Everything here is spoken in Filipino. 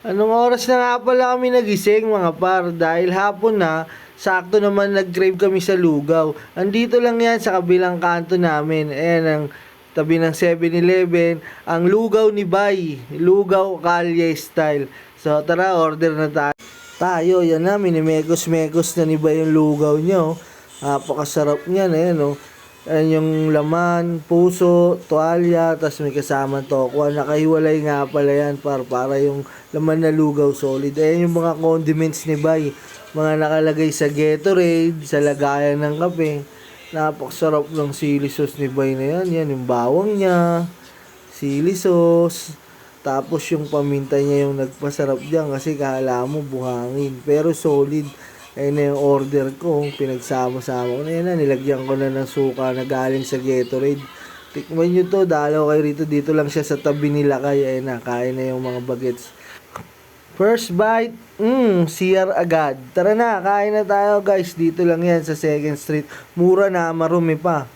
Anong oras na nga pala kami nagising mga par? Dahil hapon na, sakto naman nag-crave kami sa lugaw. Andito lang yan sa kabilang kanto namin. Ayan ang tabi ng 7-Eleven. Ang lugaw ni Bay. Lugaw Kalye style. So tara, order na tayo. Yan na, minimekos-mekos na ni Bay yung lugaw niya. Oh. Napakasarap niyan. Ayan oh. Ayan yung laman, puso, tuwalya, tas may kasamang tokwa. Nakahiwalay nga pala yan para yung laman na lugaw solid. Ayan yung mga condiments ni Bay. Mga nakalagay sa Gatorade, sa lagayan ng kape. Napakasarap ng sili sauce ni Bay na yan. Yan yung bawang niya, sili sauce. Tapos yung paminta niya yung nagpasarap diyan kasi kala mo buhangin. Pero solid. Ayun na yung order ko, pinagsama-sama ko na yan na, nilagyan ko na ng suka na galing sa Gatorade. Tikman nyo to, dalaw kayo rito, dito lang siya sa tabi nila kayo, ayun na, kain na yung mga bagets. First bite, CR agad. Tara na, kain na tayo guys, dito lang yan sa 2nd Street. Mura na, marumi pa.